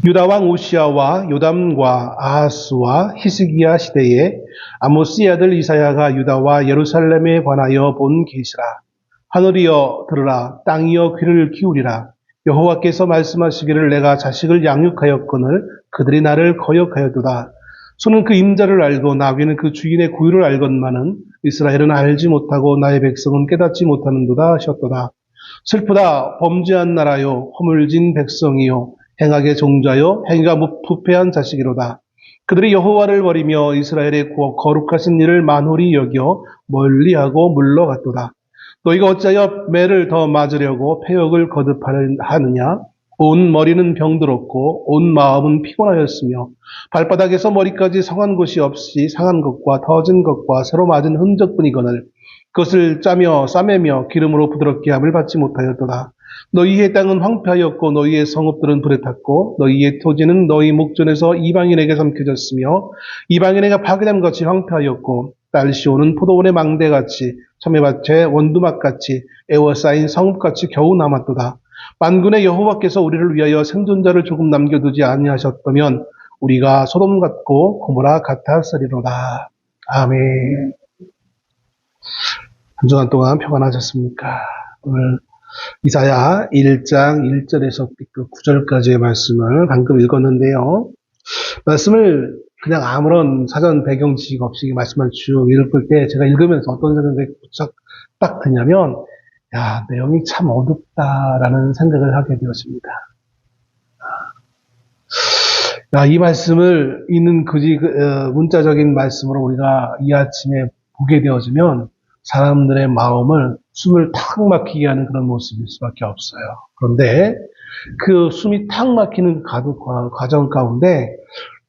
유다왕 우시야와 요담과 아하스와 히스기야 시대에 아모스의 아들 이사야가 유다와 예루살렘에 관하여 본 계시라. 하늘이여 들으라, 땅이여 귀를 기울이라. 여호와께서 말씀하시기를 내가 자식을 양육하였거늘 그들이 나를 거역하였도다. 손은 그 임자를 알고 나귀는 그 주인의 구유를 알건만은 이스라엘은 알지 못하고 나의 백성은 깨닫지 못하는도다 하셨도다. 슬프다, 범죄한 나라요, 허물진 백성이요, 행악의 종자요, 행위가 부패한 자식이로다. 그들이 여호와를 버리며 이스라엘의 거룩하신 일을 만홀히 여겨 멀리하고 물러갔도다. 너희가 어찌하여 매를 더 맞으려고 패역을 거듭하느냐? 온 머리는 병들었고 온 마음은 피곤하였으며 발바닥에서 머리까지 성한 곳이 없이 상한 것과 터진 것과 새로 맞은 흔적뿐이거늘 그것을 짜며 싸매며 기름으로 부드럽게 함을 받지 못하였도다. 너희의 땅은 황폐하였고 너희의 성읍들은 불에 탔고 너희의 토지는 너희 목전에서 이방인에게 삼켜졌으며 이방인에게 파괴됨 같이 황폐하였고 딸시오는 포도원의 망대같이 참외밭의 원두막같이 에워싸인 성읍같이 겨우 남았도다. 만군의 여호와께서 우리를 위하여 생존자를 조금 남겨두지 아니하셨다면 우리가 소돔 같고 고모라 같았으리로다. 아멘. 한 주간 동안 평안하셨습니까? 오늘 이사야 1장 1절에서 9절까지의 말씀을 방금 읽었는데요. 말씀을 그냥 아무런 사전 배경 지식 없이 말씀을 쭉 읽을 때 제가 읽으면서 어떤 생각이 딱 드냐면 야, 내용이 참 어둡다라는 생각을 하게 되었습니다. 야, 이 말씀을 있는 문자적인 말씀으로 우리가 이 아침에 보게 되어지면 사람들의 마음을 숨을 탁 막히게 하는 그런 모습일 수밖에 없어요. 그런데 그 숨이 탁 막히는 과정 가운데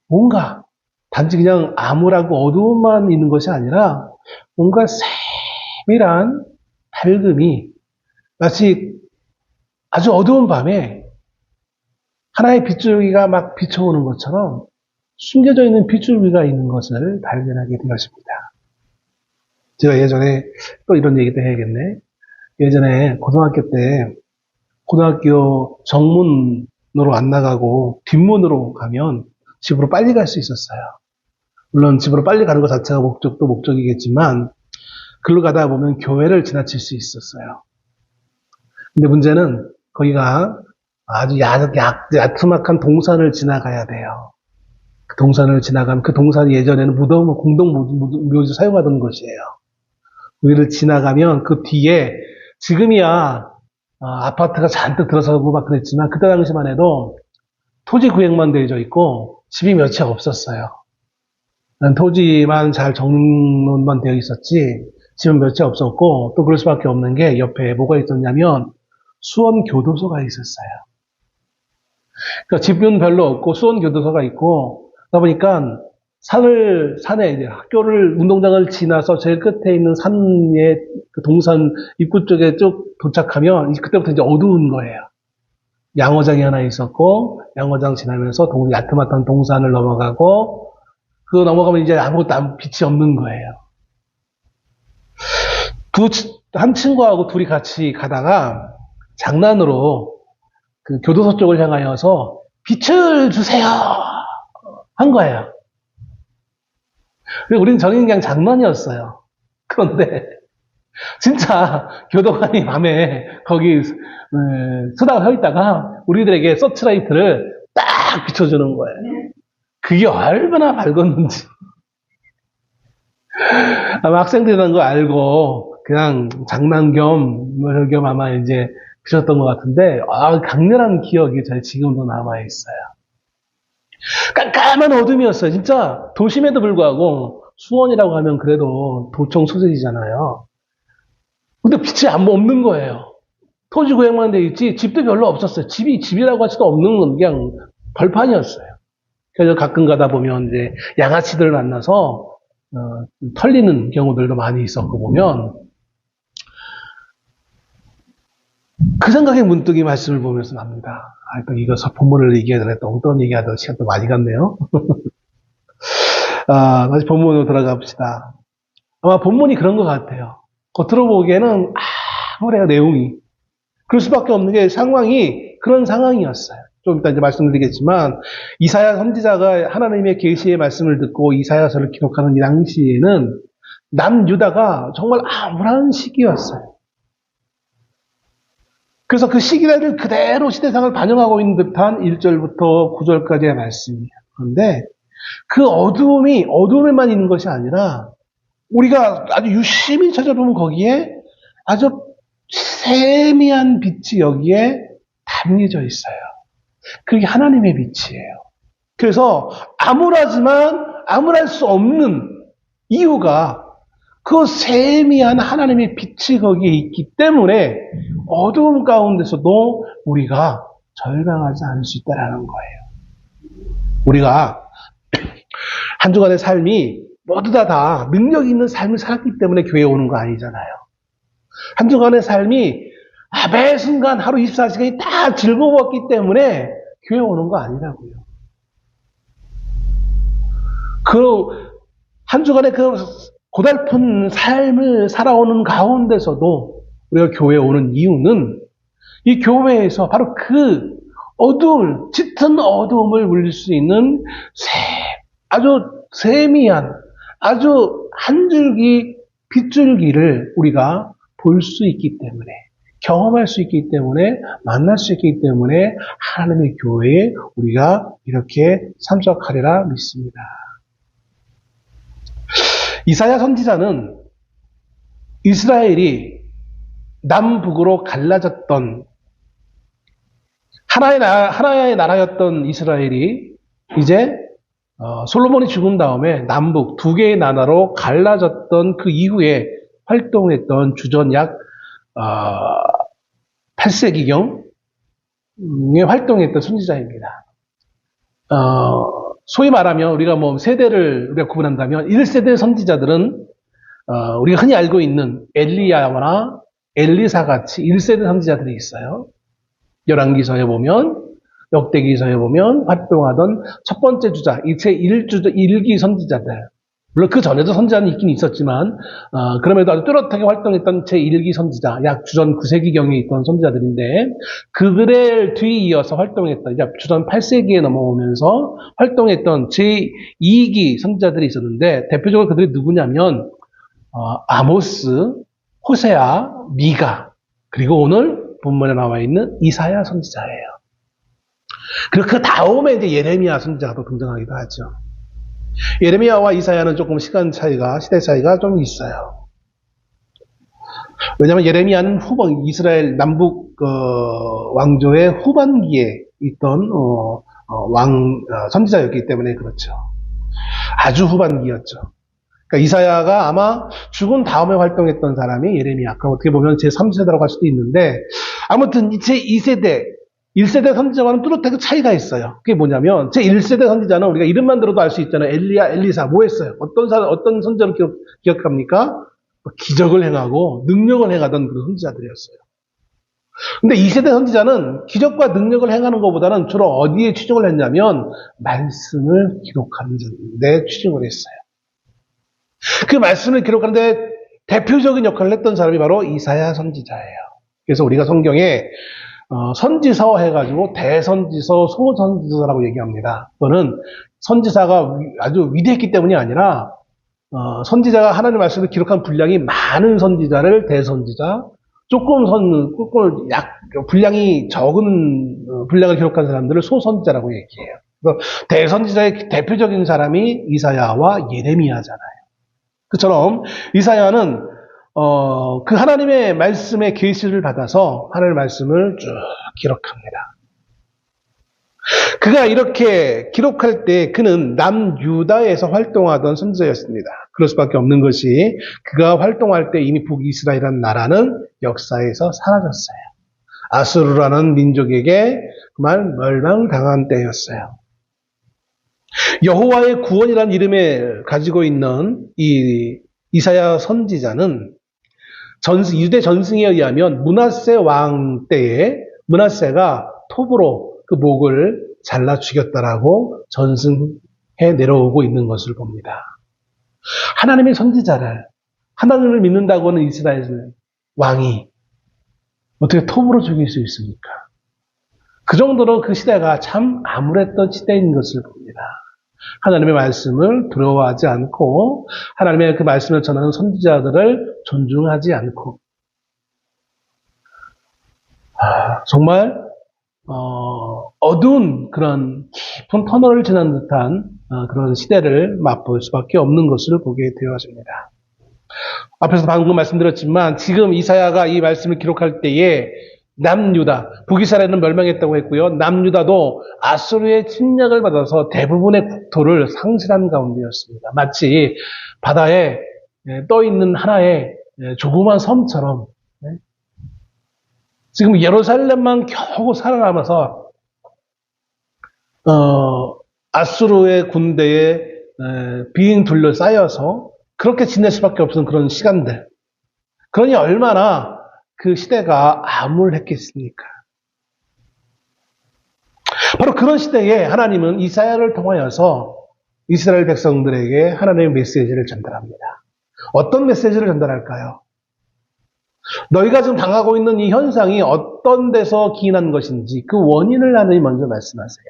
뭔가 단지 그냥 암울하고 어두움만 있는 것이 아니라 뭔가 세밀한 밝음이 마치 아주 어두운 밤에 하나의 빗줄기가 막 비춰오는 것처럼 숨겨져 있는 빗줄기가 있는 것을 발견하게 되었습니다. 제가 예전에 또 이런 얘기도 해야겠네. 예전에 고등학교 때 고등학교 정문으로 안 나가고 뒷문으로 가면 집으로 빨리 갈 수 있었어요. 물론 집으로 빨리 가는 것 자체가 목적도 목적이겠지만 글로 가다 보면 교회를 지나칠 수 있었어요. 근데 문제는 거기가 아주 야트막한 동산을 지나가야 돼요. 그 동산을 지나가면 그 동산이 예전에는 무덤, 공동묘지 사용하던 곳이에요. 여기를 지나가면 그 뒤에 지금이야 아파트가 잔뜩 들어서고 막 그랬지만 그때 당시만 해도 토지 구획만 되어져 있고 집이 몇 채 없었어요. 토지만 잘 정론만 되어 있었지 집은 몇 채 없었고 또 그럴 수밖에 없는 게 옆에 뭐가 있었냐면 수원 교도소가 있었어요. 그러니까 집은 별로 없고 수원 교도소가 있고 그러다 보니까 산에 이제 학교를 운동장을 지나서 제일 끝에 있는 산의 그 동산 입구 쪽에 쭉 도착하면 그때부터 이제 어두운 거예요. 양어장이 하나 있었고 양어장 지나면서 야트막한 동산을 넘어가고 그거 넘어가면 이제 아무것도 빛이 없는 거예요. 한 친구하고 둘이 같이 가다가 장난으로 그 교도소 쪽을 향하여서 빛을 주세요 한 거예요. 우리는 저는 그냥 장난이었어요. 그런데 진짜 교도관이 밤에 거기 수다가 서 있다가 우리들에게 서치라이트를 딱 비춰주는 거예요. 그게 얼마나 밝았는지. 아마 학생들이라는 거 알고 그냥 장난 겸 아마 이제 비쳤던 것 같은데 강렬한 기억이 저희 지금도 남아있어요. 깜깜한 어둠이었어요. 진짜 도심에도 불구하고 수원이라고 하면 그래도 도청 소재지잖아요. 근데 빛이 없는 거예요. 토지 구획만 돼 있지 집도 별로 없었어요. 집이라고 할 수도 없는 그냥 벌판이었어요. 그래서 가끔 가다 보면 이제 양아치들을 만나서 털리는 경우들도 많이 있었고 보면 그 생각에 문득 이 말씀을 보면서 납니다. 또 이거 본문을 얘기해야 되나 또 엉뚱한 얘기하다 시간 또 많이 갔네요. 다시 본문으로 들어가 봅시다. 아마 본문이 그런 것 같아요. 겉으로 보기에는 아무래도 내용이 그럴 수밖에 없는 게 상황이 그런 상황이었어요. 좀 이따 이제 말씀드리겠지만, 이사야 선지자가 하나님의 계시의 말씀을 듣고 이사야서를 기록하는 이 당시에는 남유다가 정말 암울한 시기였어요. 그래서 그 시기를 그대로 시대상을 반영하고 있는 듯한 1절부터 9절까지의 말씀이에요. 그런데 그 어두움에만 있는 것이 아니라 우리가 아주 유심히 찾아보면 거기에 아주 세미한 빛이 여기에 담겨져 있어요. 그게 하나님의 빛이에요. 그래서 암울할 수 없는 이유가 그 세미한 하나님의 빛이 거기에 있기 때문에 어두움 가운데서도 우리가 절망하지 않을 수 있다는 거예요. 우리가 한 주간의 삶이 모두 다 능력 있는 삶을 살았기 때문에 교회에 오는 거 아니잖아요. 한 주간의 삶이 매 순간 하루 24시간이 다 즐거웠기 때문에 교회에 오는 거 아니라고요. 한 주간의 고달픈 삶을 살아오는 가운데서도 우리가 교회에 오는 이유는 이 교회에서 바로 그 짙은 어두움을 물릴 수 있는 아주 세미한, 아주 한 줄기 빗줄기를 우리가 볼 수 있기 때문에, 경험할 수 있기 때문에, 만날 수 있기 때문에 하나님의 교회에 우리가 이렇게 참석하리라 믿습니다. 이사야 선지자는 이스라엘이 남북으로 갈라졌던 하나의 나라였던 이스라엘이 이제 솔로몬이 죽은 다음에 남북 두 개의 나라로 갈라졌던 그 이후에 활동했던 주전 약 8세기경에 활동했던 선지자입니다. 소위 말하면 우리가 세대를 우리가 구분한다면 1세대 선지자들은 우리가 흔히 알고 있는 엘리야나 엘리사 같이 1세대 선지자들이 있어요. 열왕기서에 보면, 역대기서에 보면 활동하던 첫 번째 주자, 제1기 선지자들. 물론 그 전에도 선지자는 있긴 있었지만 그럼에도 아주 뚜렷하게 활동했던 제1기 선지자, 약 주전 9세기경에 있던 선지자들인데 그들을 뒤이어서 활동했던 이제 주전 8세기에 넘어오면서 활동했던 제2기 선지자들이 있었는데 대표적으로 그들이 누구냐면 아모스, 호세아, 미가, 그리고 오늘 본문에 나와 있는 이사야 선지자예요. 그리고 그 다음에 이제 예레미야 선지자가 등장하기도 하죠. 예레미야와 이사야는 조금 시대 차이가 좀 있어요. 왜냐하면 예레미야는 이스라엘 남북 왕조의 후반기에 있던 선지자였기 때문에 그렇죠. 아주 후반기였죠. 그러니까 이사야가 아마 죽은 다음에 활동했던 사람이 예레미야. 그럼 어떻게 보면 제3세대라고 할 수도 있는데 아무튼 제2세대 1세대 선지자와는 뚜렷하게 차이가 있어요. 그게 뭐냐면, 제1세대 선지자는 우리가 이름만 들어도 알 수 있잖아요. 엘리야, 엘리사, 뭐 했어요? 어떤 선지자를 기억합니까? 기적을 행하고, 능력을 행하던 그런 선지자들이었어요. 근데 2세대 선지자는 기적과 능력을 행하는 것보다는 주로 어디에 치중을 했냐면, 말씀을 기록하는 데 치중을 했어요. 그 말씀을 기록하는데 대표적인 역할을 했던 사람이 바로 이사야 선지자예요. 그래서 우리가 성경에 선지서 해가지고 대선지서, 소선지서라고 얘기합니다. 그거는 선지사가 아주 위대했기 때문이 아니라 선지자가 하나님의 말씀을 기록한 분량이 많은 선지자를 대선지자, 분량이 적은 분량을 기록한 사람들을 소선지자라고 얘기해요. 그래서 대선지자의 대표적인 사람이 이사야와 예레미야잖아요. 그처럼 이사야는 그 하나님의 말씀의 계시를 받아서 하나님의 말씀을 쭉 기록합니다. 그가 이렇게 기록할 때 그는 남유다에서 활동하던 선지자였습니다. 그럴 수밖에 없는 것이 그가 활동할 때 이미 북이스라엘이라는 나라는 역사에서 사라졌어요. 아수르라는 민족에게 그만 멸망당한 때였어요. 여호와의 구원이라는 이름을 가지고 있는 이 이사야 선지자는 유대 전승에 의하면 므낫세 왕 때에 므낫세가 톱으로 그 목을 잘라 죽였다라고 전승해 내려오고 있는 것을 봅니다. 하나님의 선지자를, 하나님을 믿는다고 하는 이스라엘 왕이 어떻게 톱으로 죽일 수 있습니까? 그 정도로 그 시대가 참 암울했던 시대인 것을 봅니다. 하나님의 말씀을 두려워하지 않고 하나님의 그 말씀을 전하는 선지자들을 존중하지 않고 정말 어두운 그런 깊은 터널을 지난 듯한 그런 시대를 맛볼 수밖에 없는 것을 보게 되어집니다. 앞에서 방금 말씀드렸지만 지금 이사야가 이 말씀을 기록할 때에 남유다, 북이스라엘은 멸망했다고 했고요. 남유다도 아수르의 침략을 받아서 대부분의 국토를 상실한 가운데였습니다. 마치 바다에 떠 있는 하나의 조그만 섬처럼 지금 예루살렘만 겨우 살아남아서 아수르의 군대에 빙 둘러싸여서 그렇게 지낼 수밖에 없는 그런 시간들. 그러니 얼마나 그 시대가 암울했겠습니까? 바로 그런 시대에 하나님은 이사야를 통하여서 이스라엘 백성들에게 하나님의 메시지를 전달합니다. 어떤 메시지를 전달할까요? 너희가 지금 당하고 있는 이 현상이 어떤 데서 기인한 것인지 그 원인을 하나님 먼저 말씀하세요.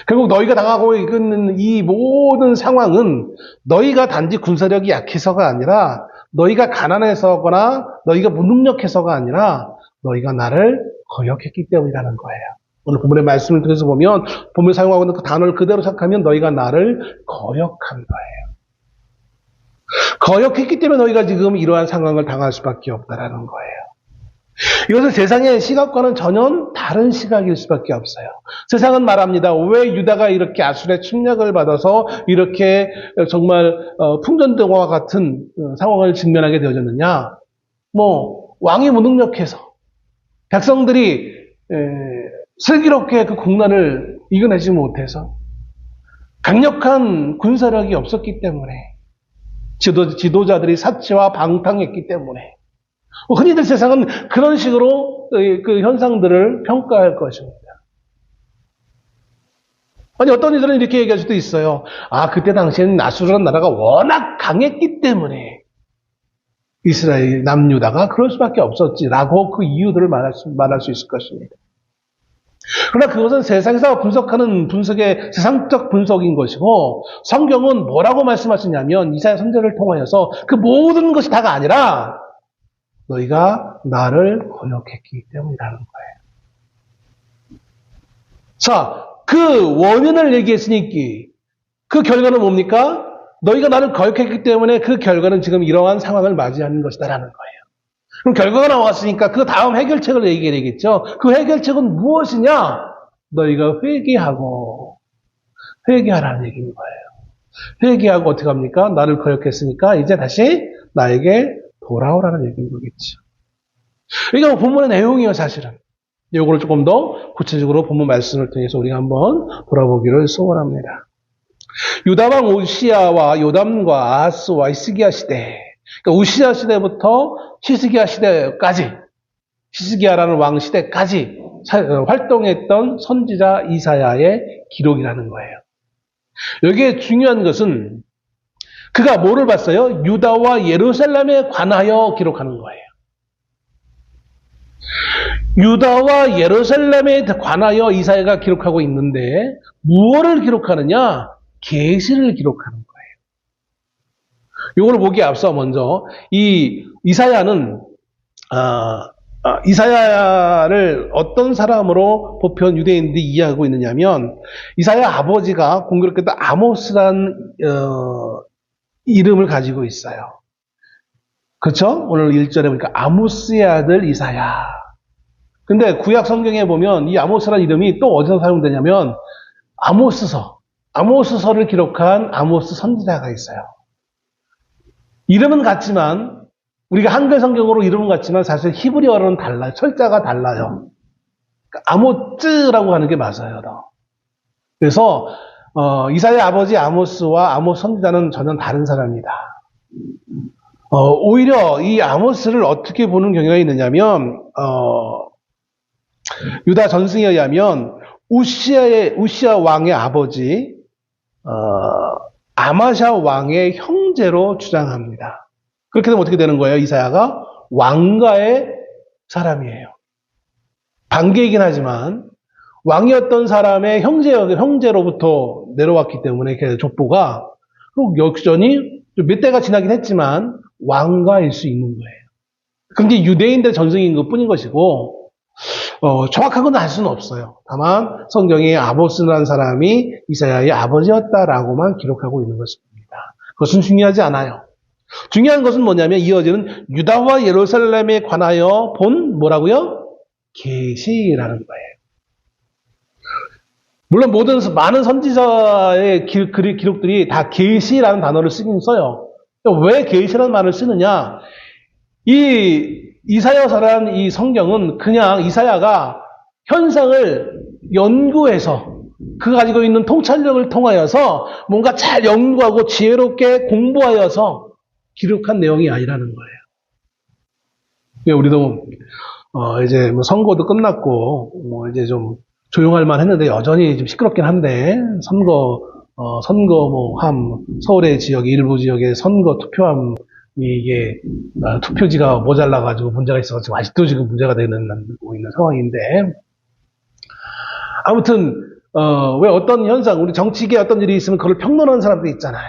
결국 너희가 당하고 있는 이 모든 상황은 너희가 단지 군사력이 약해서가 아니라 너희가 가난해서거나 너희가 무능력해서가 아니라 너희가 나를 거역했기 때문이라는 거예요. 오늘 본문의 말씀을 통해서 보면 본문에 사용하고 있는 그 단어를 그대로 생각하면 너희가 나를 거역한 거예요. 거역했기 때문에 너희가 지금 이러한 상황을 당할 수밖에 없다라는 거예요. 이것은 세상의 시각과는 전혀 다른 시각일 수밖에 없어요. 세상은 말합니다. 왜 유다가 이렇게 아수르의 침략을 받아서 이렇게 정말 풍전등화와 같은 상황을 직면하게 되어졌느냐? 왕이 무능력해서 백성들이 슬기롭게 그 국난을 이겨내지 못해서 강력한 군사력이 없었기 때문에 지도자들이 사치와 방탕했기 때문에 흔히들 세상은 그런 식으로 그 현상들을 평가할 것입니다. 아니 어떤 이들은 이렇게 얘기할 수도 있어요. 그때 당시에는 아수르라는 나라가 워낙 강했기 때문에 이스라엘 남유다가 그럴 수밖에 없었지라고 그 이유들을 말할 수 있을 것입니다. 그러나 그것은 세상에서 분석하는 분석의 세상적 분석인 것이고 성경은 뭐라고 말씀하시냐면 이사야 선지자를 통하여서 그 모든 것이 다가 아니라 너희가 나를 거역했기 때문이라는 거예요. 자, 그 원인을 얘기했으니 그 결과는 뭡니까? 너희가 나를 거역했기 때문에 그 결과는 지금 이러한 상황을 맞이하는 것이다라는 거예요. 그럼 결과가 나왔으니까 그 다음 해결책을 얘기해야 되겠죠. 그 해결책은 무엇이냐? 너희가 회개하라는 얘기인 거예요. 회개하고 어떻게 합니까? 나를 거역했으니까 이제 다시 나에게 돌아오라는 얘기인 거겠죠. 이게 본문의 내용이에요, 사실은. 이거를 조금 더 구체적으로 본문 말씀을 통해서 우리가 한번 돌아보기를 소원합니다. 유다 왕 우시야와 요담과 아하스와 히스기야 시대, 그러니까 우시야 시대부터 히스기야 시대까지, 히스기야라는 왕 시대까지 활동했던 선지자 이사야의 기록이라는 거예요. 여기에 중요한 것은 그가 뭐를 봤어요? 유다와 예루살렘에 관하여 기록하는 거예요. 유다와 예루살렘에 관하여 이사야가 기록하고 있는데 무엇을 기록하느냐? 계시를 기록하는 거예요. 이걸 보기에 앞서 먼저 이 이사야는 이사야를 어떤 사람으로 보편 유대인들이 이해하고 있느냐면 이사야 아버지가 공교롭게도 아모스라는 이름을 가지고 있어요. 그렇죠? 오늘 1절에 보니까 아모스의 아들 이사야. 근데 구약 성경에 보면 이 아모스라는 이름이 또 어디서 사용되냐면 아모스서를 기록한 아모스 선지자가 있어요. 이름은 같지만 우리가 한글 성경으로 이름은 같지만 사실 히브리어로는 달라요. 철자가 달라요. 그러니까 아모츠라고 하는 게 맞아요. 그래서 이사야 아버지 아모스와 아모스 선지자는 전혀 다른 사람이다. 오히려 이 아모스를 어떻게 보는 경향이 있느냐면 유다 전승에 의하면 우시야 왕의 아버지 아마샤 왕의 형제로 주장합니다. 그렇게 되면 어떻게 되는 거예요? 이사야가 왕가의 사람이에요. 반개이긴 하지만 왕이었던 사람의 형제로부터 내려왔기 때문에 그 족보가 그리고 여전히 몇 대가 지나긴 했지만 왕가일 수 있는 거예요. 그게 유대인들 전승인 것 뿐인 것이고 정확한 건 알 수는 없어요. 다만 성경에 아모스라는 사람이 이사야의 아버지였다라고만 기록하고 있는 것입니다. 그것은 중요하지 않아요. 중요한 것은 뭐냐면 이어지는 유다와 예루살렘에 관하여 본 뭐라고요? 계시라는 거예요. 물론 많은 선지자의 기록들이 다 계시라는 단어를 쓰긴 써요. 왜 계시라는 말을 쓰느냐? 이 이사야서라는 이 성경은 그냥 이사야가 현상을 연구해서 그 가지고 있는 통찰력을 통하여서 뭔가 잘 연구하고 지혜롭게 공부하여서 기록한 내용이 아니라는 거예요. 우리도 이제 뭐 선거도 끝났고 뭐 이제 좀 조용할 만 했는데 여전히 좀 시끄럽긴 한데 선거 서울의 지역 일부 지역의 선거 투표함 이게 투표지가 모자라가지고 문제가 있어가지고 아직도 지금 문제가 되고 있는 상황인데 아무튼 왜 어떤 현상 우리 정치계에 어떤 일이 있으면 그걸 평론하는 사람도 있잖아요.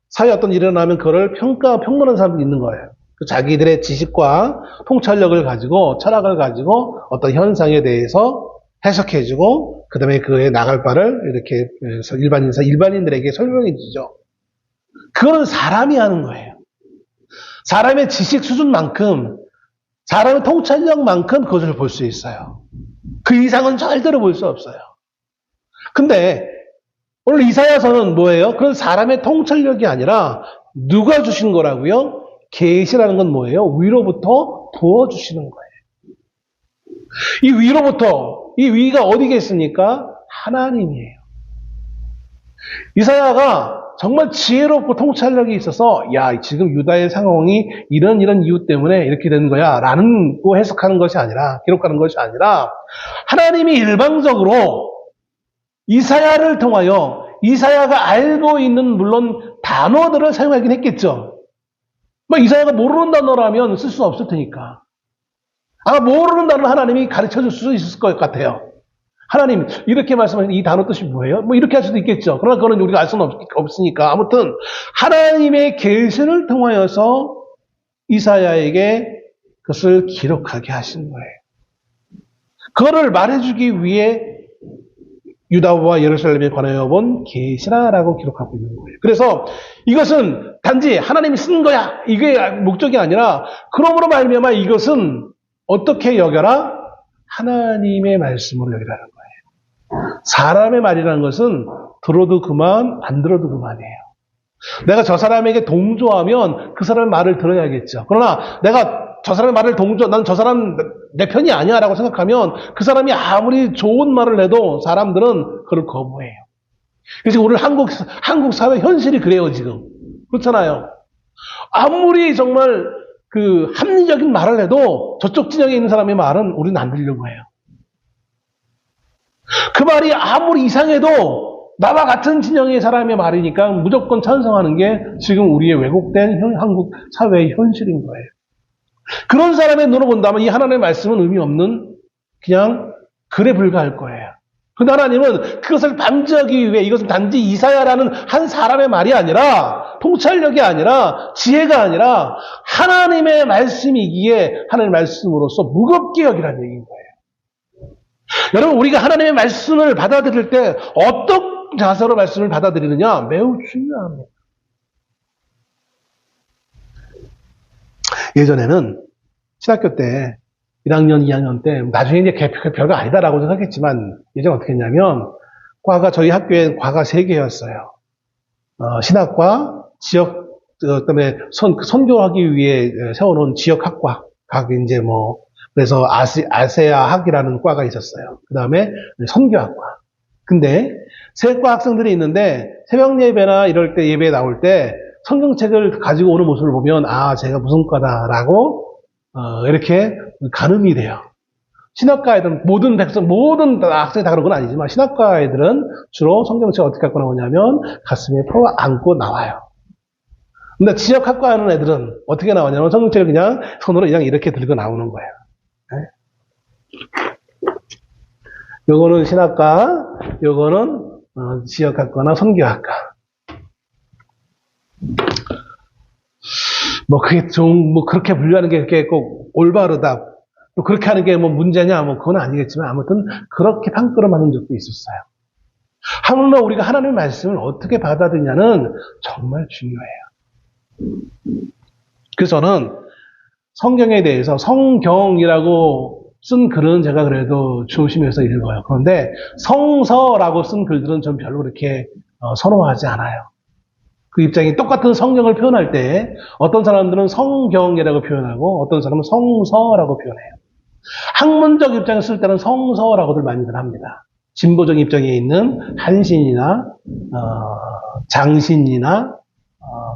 사회에 어떤 일이 일어나면 그걸 평론하는 사람도 있는 거예요. 자기들의 지식과 통찰력을 가지고 철학을 가지고 어떤 현상에 대해서 해석해주고 그 다음에 그에 나갈 바를 이렇게 일반인들에게 설명해 주죠. 그거는 사람이 하는 거예요. 사람의 지식 수준만큼 사람의 통찰력만큼 그것을 볼 수 있어요. 그 이상은 절대로 볼 수 없어요. 근데 오늘 이사야서는 뭐예요? 그런 사람의 통찰력이 아니라 누가 주신 거라고요? 계시라는 건 뭐예요? 위로부터 부어주시는 거예요. 이 위로부터 이 위가 어디겠습니까? 하나님이에요. 이사야가 정말 지혜롭고 통찰력이 있어서 야 지금 유다의 상황이 이런 이유 때문에 이렇게 된 거야 라는 거 해석하는 것이 아니라 기록하는 것이 아니라 하나님이 일방적으로 이사야를 통하여 이사야가 알고 있는 물론 단어들을 사용하긴 했겠죠. 이사야가 모르는 단어라면 쓸 수는 없을 테니까. 모르는 단어를 하나님이 가르쳐 줄 수 있을 것 같아요. 하나님 이렇게 말씀하신 이 단어 뜻이 뭐예요? 이렇게 할 수도 있겠죠. 그러나 그거는 우리가 알 수는 없으니까 아무튼 하나님의 계시를 통하여서 이사야에게 그것을 기록하게 하신 거예요. 그거를 말해주기 위해 유다와 예루살렘에 관하여 본 계시라라고 기록하고 있는 거예요. 그래서 이것은 단지 하나님이 쓴 거야 이게 목적이 아니라 그러므로 말미암아 이것은 어떻게 여겨라? 하나님의 말씀으로 여기라는 거예요. 사람의 말이라는 것은 들어도 그만 안 들어도 그만이에요. 내가 저 사람에게 동조하면 그 사람의 말을 들어야겠죠. 그러나 내가 저 사람의 말을 난 저 사람 내 편이 아니야 라고 생각하면 그 사람이 아무리 좋은 말을 해도 사람들은 그걸 거부해요. 그래서 우리 한국 사회 현실이 그래요 지금. 그렇잖아요. 아무리 정말 합리적인 말을 해도 저쪽 진영에 있는 사람의 말은 우리는 안 들으려고 해요. 그 말이 아무리 이상해도 나와 같은 진영의 사람의 말이니까 무조건 찬성하는 게 지금 우리의 왜곡된 한국 사회의 현실인 거예요. 그런 사람의 눈으로 본다면 이 하나님의 말씀은 의미 없는 그냥 글에 불과할 거예요. 그런데 하나님은 그것을 방지하기 위해 이것은 단지 이사야라는 한 사람의 말이 아니라 통찰력이 아니라 지혜가 아니라 하나님의 말씀이기에 하나님의 말씀으로서 무겁게 여기라는 얘기인 거예요. 여러분 우리가 하나님의 말씀을 받아들일 때 어떤 자세로 말씀을 받아들이느냐 매우 중요합니다. 예전에는 신학교 때 1학년, 2학년 때 나중에 이제 별거 아니다라고 생각했지만 예전 어떻게 했냐면 저희 학교에 과가 3개였어요. 신학과, 지역 그다음에 선교하기 위해 세워놓은 지역학과 이제 그래서 아세아학이라는 과가 있었어요. 그다음에 선교학과. 근데 세 과 학생들이 있는데 새벽 예배나 이럴 때 예배에 나올 때 성경책을 가지고 오는 모습을 보면 제가 무슨 과다라고 이렇게 가늠이 돼요. 신학과 애들은 모든 학생이 다 그런 건 아니지만 신학과 애들은 주로 성경책 어떻게 갖고 나오냐면 가슴에 퍼 안고 나와요. 근데 지역학과 하는 애들은 어떻게 나오냐면 성경책을 그냥 손으로 그냥 이렇게 들고 나오는 거예요. 요거는 신학과, 요거는 지역학과나 선교학과. 뭐 그게 뭐 그렇게 분류하는 게 그렇게 꼭 올바르다. 또 그렇게 하는 게 뭐 문제냐, 뭐 그건 아니겠지만 아무튼 그렇게 판가름하는 적도 있었어요. 하물며 우리가 하나님의 말씀을 어떻게 받아들이냐는 정말 중요해요. 그래서 저는 성경에 대해서 성경이라고 쓴 글은 제가 그래도 조심해서 읽어요. 그런데 성서라고 쓴 글들은 전 별로 그렇게 선호하지 않아요. 그 입장이 똑같은 성경을 표현할 때 어떤 사람들은 성경이라고 표현하고 어떤 사람은 성서라고 표현해요. 학문적 입장을 쓸 때는 성서라고들 많이들 합니다. 진보적 입장에 있는 한신이나 장신이나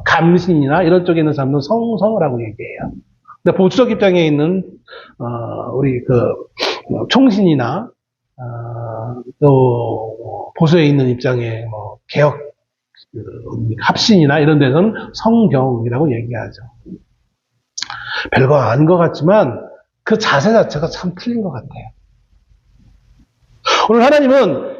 감신이나 이런 쪽에 있는 사람들은 성서라고 얘기해요. 근데 보수적 입장에 있는 우리 총신이나 또 보수에 있는 입장에 뭐 개혁 합신이나 이런 데서는 성경이라고 얘기하죠. 별거 아닌 것 같지만 그 자세 자체가 참 틀린 것 같아요. 오늘 하나님은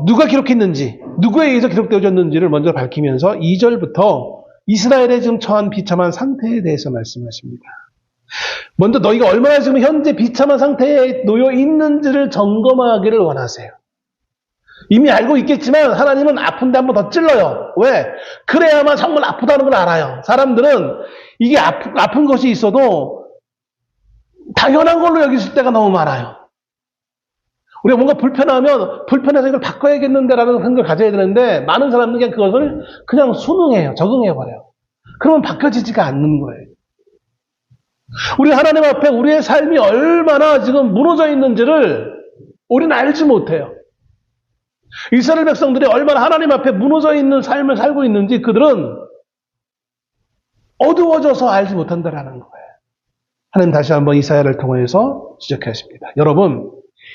누가 기록했는지, 누구에 의해서 기록되어졌는지를 먼저 밝히면서 2절부터 이스라엘의 지금 처한 비참한 상태에 대해서 말씀하십니다. 먼저 너희가 얼마나 지금 현재 비참한 상태에 놓여 있는지를 점검하기를 원하세요. 이미 알고 있겠지만 하나님은 아픈데 한 번 더 찔러요. 왜? 그래야만 정말 아프다는 걸 알아요. 사람들은 이게 아픈 것이 있어도 당연한 걸로 여기실 때가 너무 많아요. 우리가 뭔가 불편하면 불편해서 이걸 바꿔야겠는데라는 생각을 가져야 되는데 많은 사람들은 그것을 그냥 순응해요. 적응해버려요. 그러면 바뀌어지지가 않는 거예요. 우리 하나님 앞에 우리의 삶이 얼마나 지금 무너져 있는지를 우리는 알지 못해요. 이스라엘 백성들이 얼마나 하나님 앞에 무너져 있는 삶을 살고 있는지 그들은 어두워져서 알지 못한다라는 거예요. 하나님 다시 한번 이사야를 통해서 지적하십니다. 여러분,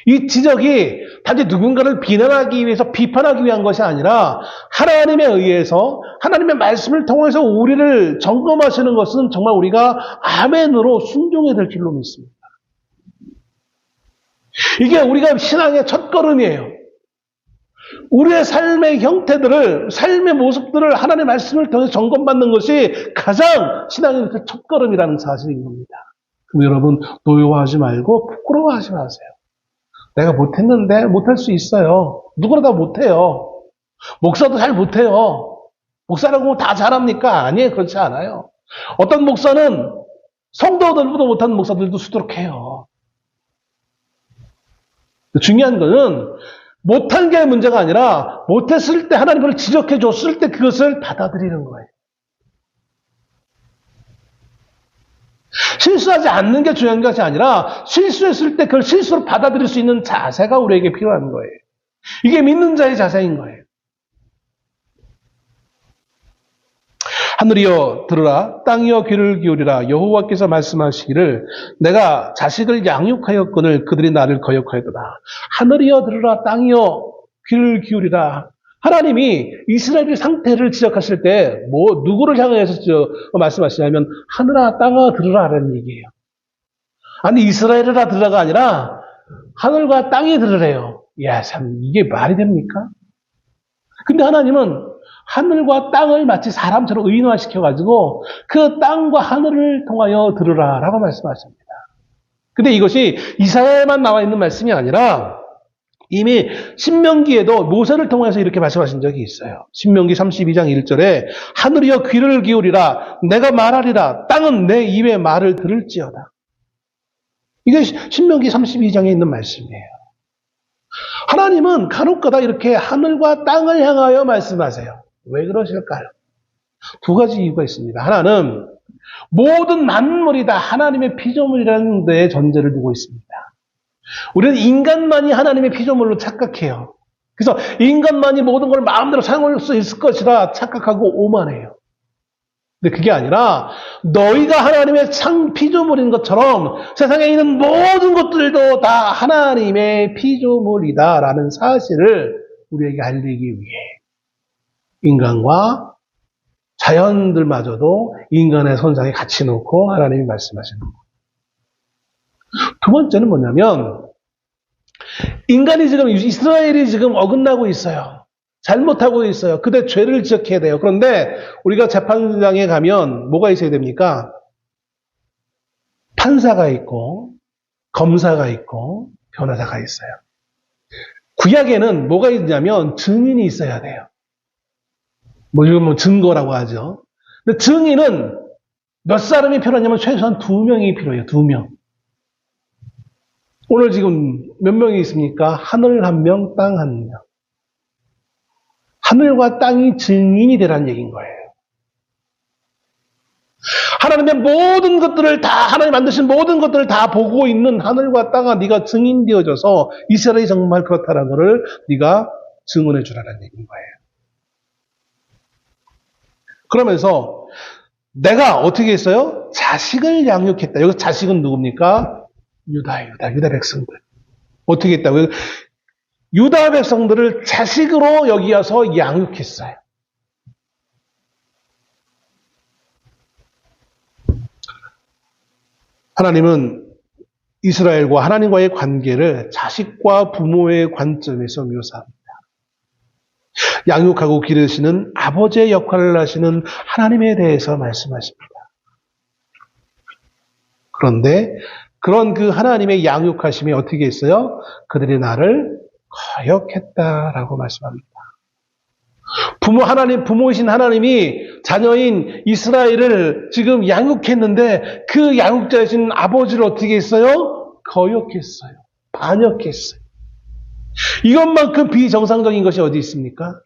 이 지적이 단지 누군가를 비난하기 위해서 비판하기 위한 것이 아니라 하나님에 의해서 하나님의 말씀을 통해서 우리를 점검하시는 것은 정말 우리가 아멘으로 순종해야 될 줄로 믿습니다. 이게 우리가 신앙의 첫걸음이에요. 우리의 삶의 형태들을, 삶의 모습들을 하나님의 말씀을 통해서 점검받는 것이 가장 신앙의 첫걸음이라는 사실인 겁니다. 그럼 여러분, 노여워하지 말고 부끄러워하지 마세요. 내가 못했는데 못할 수 있어요. 누구나 다 못해요. 목사도 잘 못해요. 목사라고 다 잘합니까? 아니에요. 그렇지 않아요. 어떤 목사는 성도들보다 못하는 목사들도 수두룩해요. 중요한 거는 못한 게 문제가 아니라 못했을 때 하나님 그걸 지적해 줬을 때 그것을 받아들이는 거예요. 실수하지 않는 게 중요한 것이 아니라 실수했을 때 그걸 실수로 받아들일 수 있는 자세가 우리에게 필요한 거예요. 이게 믿는 자의 자세인 거예요. 하늘이여 들으라, 땅이여 귀를 기울이라. 여호와께서 말씀하시기를 내가 자식을 양육하였거늘 그들이 나를 거역하였도다. 하늘이여 들으라, 땅이여 귀를 기울이라. 하나님이 이스라엘의 상태를 지적하실 때 누구를 향해서 말씀하시냐면 하늘아 땅아 들으라라는 얘기예요. 아니 이스라엘이라 들으라가 아니라 하늘과 땅이 들으래요. 야, 참 이게 말이 됩니까? 근데 하나님은 하늘과 땅을 마치 사람처럼 의인화시켜가지고 그 땅과 하늘을 통하여 들으라라고 말씀하십니다. 근데 이것이 이사야에만 나와 있는 말씀이 아니라 이미 신명기에도 모세를 통해서 이렇게 말씀하신 적이 있어요. 신명기 32장 1절에 하늘이여 귀를 기울이라 내가 말하리라 땅은 내 입의 말을 들을지어다. 이게 신명기 32장에 있는 말씀이에요. 하나님은 간혹가다 이렇게 하늘과 땅을 향하여 말씀하세요. 왜 그러실까요? 두 가지 이유가 있습니다. 하나는 모든 만물이 다 하나님의 피조물이라는 데에 전제를 두고 있습니다. 우리는 인간만이 하나님의 피조물로 착각해요. 그래서 인간만이 모든 걸 마음대로 사용할 수 있을 것이라 착각하고 오만해요. 근데 그게 아니라 너희가 하나님의 피조물인 것처럼 세상에 있는 모든 것들도 다 하나님의 피조물이다라는 사실을 우리에게 알리기 위해 인간과 자연들마저도 인간의 선상에 같이 놓고 하나님이 말씀하시는 거예요. 두 번째는 뭐냐면 인간이 지금, 이스라엘이 지금 어긋나고 있어요. 잘못하고 있어요. 그때 죄를 지적해야 돼요. 그런데 우리가 재판장에 가면 뭐가 있어야 됩니까? 판사가 있고, 검사가 있고, 변호사가 있어요. 구약에는 뭐가 있냐면 증인이 있어야 돼요. 이건 뭐 증거라고 하죠. 근데 증인은 몇 사람이 필요하냐면 최소한 2명이 필요해요. 2명. 오늘 지금 몇 명이 있습니까? 하늘 1명, 땅 1명. 하늘과 땅이 증인이 되라는 얘기인 거예요. 하나님의 모든 것들을 다, 하나님 만드신 모든 것들을 다 보고 있는 하늘과 땅아 네가 증인 되어져서 이스라엘이 정말 그렇다는 것을 네가 증언해 주라는 얘기인 거예요. 그러면서 내가 어떻게 했어요? 자식을 양육했다. 여기 자식은 누굽니까? 유다 백성들. 어떻게 했다고요? 유다 백성들을 자식으로 여기어서 양육했어요. 하나님은 이스라엘과 하나님과의 관계를 자식과 부모의 관점에서 묘사합니다. 양육하고 기르시는 아버지의 역할을 하시는 하나님에 대해서 말씀하십니다. 그런데 그런 그 하나님의 양육하심이 어떻게 했어요? 그들이 나를 거역했다라고 말씀합니다. 부모이신 하나님이 자녀인 이스라엘을 지금 양육했는데 그 양육자이신 아버지를 어떻게 했어요? 거역했어요. 반역했어요. 이것만큼 비정상적인 것이 어디 있습니까?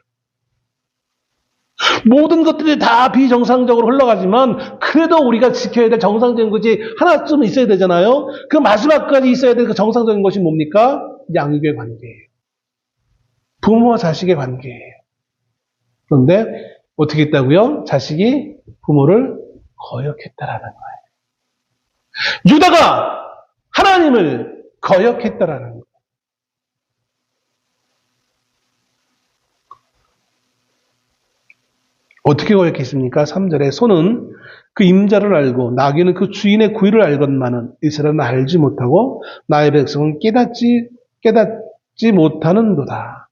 모든 것들이 다 비정상적으로 흘러가지만 그래도 우리가 지켜야 될 정상적인 것이 하나쯤 있어야 되잖아요. 그 마지막까지 있어야 될 그 정상적인 것이 뭡니까? 양육의 관계예요. 부모와 자식의 관계예요. 그런데 어떻게 했다고요? 자식이 부모를 거역했다라는 거예요. 유다가 하나님을 거역했다라는 거예요. 어떻게 거역했습니까? 3절에 소는 그 임자를 알고 나귀는 그 주인의 구유를 알건만은 이스라엘은 알지 못하고 나의 백성은 깨닫지 못하는도다.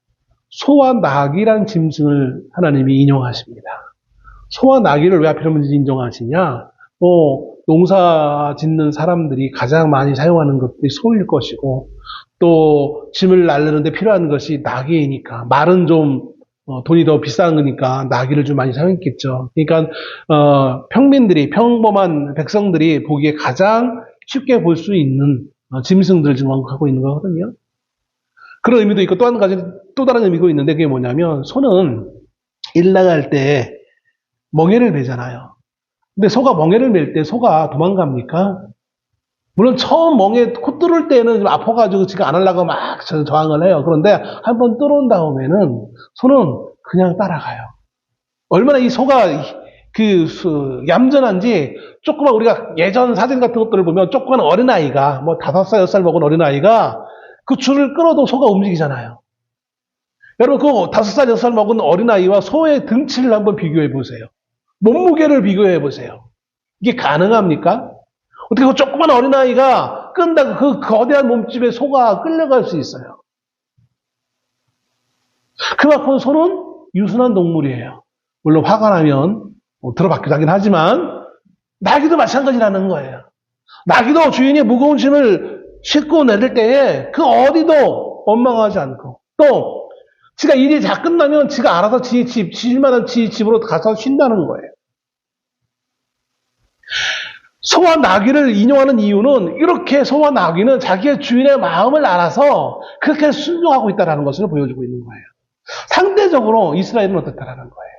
소와 나귀란 짐승을 하나님이 인용하십니다. 소와 나귀를 왜 하필이면 인정하시냐? 농사 짓는 사람들이 가장 많이 사용하는 것들이 소일 것이고 또 짐을 나르는데 필요한 것이 나귀이니까 말은 좀 돈이 더 비싼 거니까 나귀를 좀 많이 사용했겠죠. 그러니까 평범한 백성들이 보기에 가장 쉽게 볼 수 있는 짐승들을 지금 언급하고 있는 거거든요. 그런 의미도 있고 또 다른 의미가 있는데 그게 뭐냐면 소는 일 나갈 때 멍에를 매잖아요. 근데 소가 멍에를 맬 때 소가 도망갑니까? 물론 처음 멍에 코 뚫을 때는 좀 아파가지고 지가 안 하려고 막 저항을 해요. 그런데 한번 뚫은 다음에는 소는 그냥 따라가요. 얼마나 이 소가 얌전한지 조그만 우리가 예전 사진 같은 것들을 보면 조그만 어린아이가 뭐 5살, 6살 먹은 어린아이가 그 줄을 끌어도 소가 움직이잖아요. 여러분 그 5살, 6살 먹은 어린아이와 소의 등치를 한번 비교해 보세요. 몸무게를 비교해 보세요. 이게 가능합니까? 어떻게 그 조그만 어린아이가 끈다고 그 거대한 몸집에 소가 끌려갈 수 있어요? 그만큼 소는 유순한 동물이에요. 물론 화가 나면 들어받기도 하긴 하지만 나귀도 마찬가지라는 거예요. 나귀도 주인이 무거운 짐을 싣고 내릴 때에 그 어디도 원망하지 않고 또 지가 일이 다 끝나면 지가 알아서 지 집만한 지 집으로 가서 쉰다는 거예요. 소와 나귀를 인용하는 이유는 이렇게 소와 나귀는 자기의 주인의 마음을 알아서 그렇게 순종하고 있다는 것을 보여주고 있는 거예요. 상대적으로 이스라엘은 어떻다라는 거예요.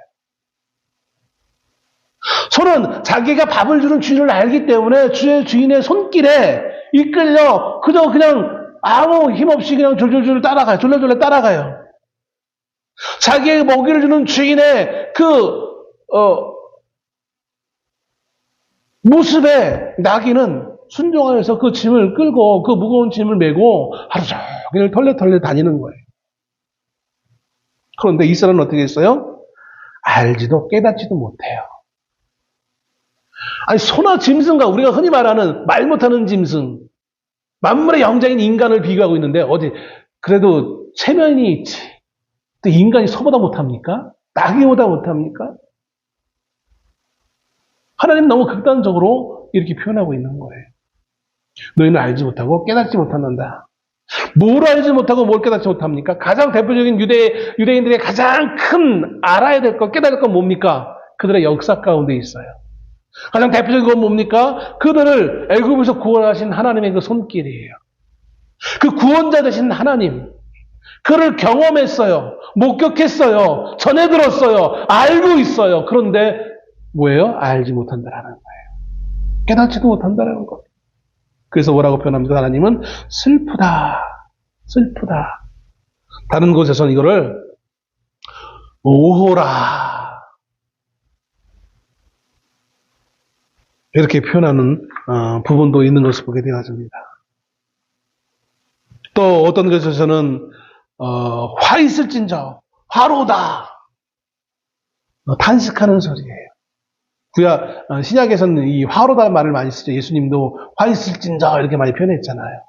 소는 자기가 밥을 주는 주인을 알기 때문에 주인의 손길에 이끌려 그냥 아무 힘없이 그냥 졸졸졸 따라가요. 자기의 먹이를 주는 주인의 모습에 나귀는 순종하여서 그 짐을 끌고 그 무거운 짐을 메고 하루 종일 털레털레 다니는 거예요. 그런데 이스라엘은 어떻게 했어요? 알지도 깨닫지도 못해요. 아니 소나 짐승과 우리가 흔히 말하는 말 못하는 짐승, 만물의 영장인 인간을 비교하고 있는데 어디 그래도 체면이 있지. 또 인간이 서보다 못합니까? 나귀보다 못합니까? 하나님 너무 극단적으로 이렇게 표현하고 있는 거예요. 너희는 알지 못하고 깨닫지 못한다. 뭘 알지 못하고 뭘 깨닫지 못합니까? 가장 대표적인 유대인들의 가장 큰 알아야 될 것, 깨달을 건 뭡니까? 그들의 역사 가운데 있어요. 가장 대표적인 건 뭡니까? 그들을 애굽에서 구원하신 하나님의 그 손길이에요. 그 구원자 되신 하나님, 그를 경험했어요. 목격했어요. 전해 들었어요. 알고 있어요. 그런데 뭐예요? 알지 못한다라는 거예요. 깨닫지도 못한다라는 거예요. 그래서 뭐라고 표현합니다? 하나님은 슬프다. 슬프다. 다른 곳에서는 이거를 오호라. 이렇게 표현하는 부분도 있는 것을 보게 되어집니다. 또 어떤 곳에서는 화 있을진저 화로다. 탄식하는 소리예요. 신약에서는 이 화로다 말을 많이 쓰죠. 예수님도 화 있을진저 이렇게 많이 표현했잖아요.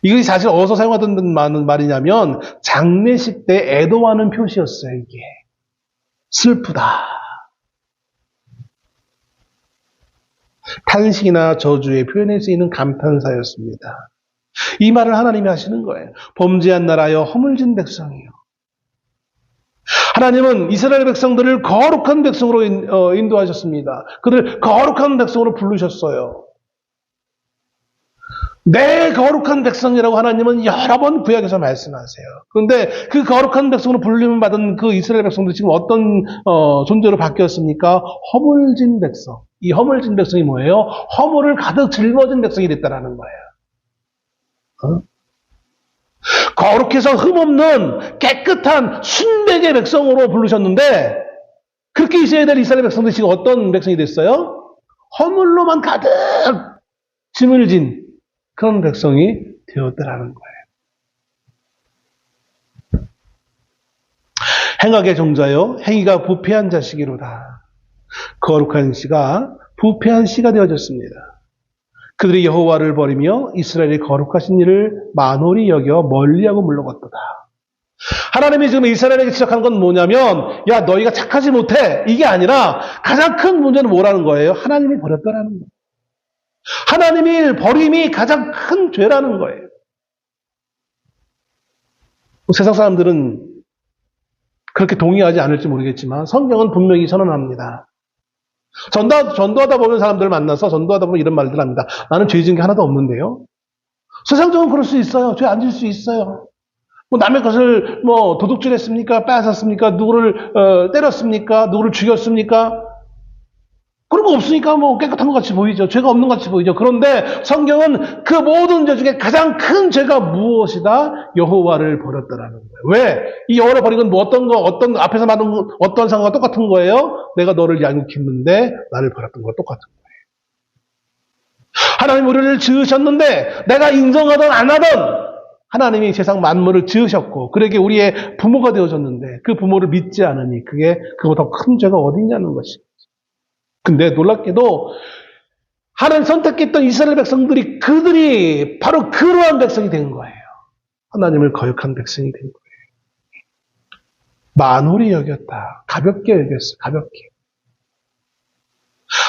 이것이 사실 어디서 사용하던 말이냐면 장례식 때 애도하는 표시였어요. 이게 슬프다. 탄식이나 저주에 표현할 수 있는 감탄사였습니다. 이 말을 하나님이 하시는 거예요. 범죄한 나라여 허물진 백성이요. 하나님은 이스라엘 백성들을 거룩한 백성으로 인도하셨습니다. 그들을 거룩한 백성으로 부르셨어요. 내 거룩한 백성이라고 하나님은 여러 번 구약에서 말씀하세요. 그런데 그 거룩한 백성으로 불림을 받은 그 이스라엘 백성들이 지금 어떤 존재로 바뀌었습니까? 허물진 백성. 이 허물진 백성이 뭐예요? 허물을 가득 짊어진 백성이 됐다라는 거예요. 거룩해서 흠없는 깨끗한 순백의 백성으로 부르셨는데 그렇게 있어야 될 이스라엘 백성들이 지금 어떤 백성이 됐어요? 허물로만 가득 짐을 진 그런 백성이 되었다라는 거예요. 행악의 종자요 행위가 부패한 자식이로다. 거룩한 씨가 부패한 씨가 되어졌습니다. 그들이 여호와를 버리며 이스라엘의 거룩하신 일을 만홀히 여겨 멀리하고 물러갔도다. 하나님이 지금 이스라엘에게 지적하는 건 뭐냐면 야 너희가 착하지 못해 이게 아니라 가장 큰 문제는 뭐라는 거예요? 하나님이 버렸다라는 거예요. 하나님이 버림이 가장 큰 죄라는 거예요. 세상 사람들은 그렇게 동의하지 않을지 모르겠지만 성경은 분명히 선언합니다. 전도하다 보면 사람들을 만나서 전도하다 보면 이런 말들 합니다. 나는 죄 지은 게 하나도 없는데요. 세상적으로 그럴 수 있어요. 죄 안 질 수 있어요. 뭐 남의 것을 뭐 도둑질했습니까? 빼앗았습니까? 누구를 때렸습니까? 누구를 죽였습니까? 그런 거 없으니까 뭐 깨끗한 것 같이 보이죠. 죄가 없는 것 같이 보이죠. 그런데 성경은 그 모든 죄 중에 가장 큰 죄가 무엇이다? 여호와를 버렸다라는 거예요. 왜? 이 여호와를 버린 건 어떤 앞에서 말한 어떤 상황과 똑같은 거예요? 내가 너를 양육했는데 나를 버렸던 거와 똑같은 거예요. 하나님 우리를 지으셨는데 내가 인정하든 안 하든 하나님이 세상 만물을 지으셨고 그에게 우리의 부모가 되어졌는데 그 부모를 믿지 않으니 그보다 큰 죄가 어디 있냐는 것이죠. 근데 놀랍게도 하나님 선택했던 이스라엘 백성들이 그들이 바로 그러한 백성이 된 거예요. 하나님을 거역한 백성이 된 거예요. 만홀히 여겼다. 가볍게 여겼어요. 가볍게.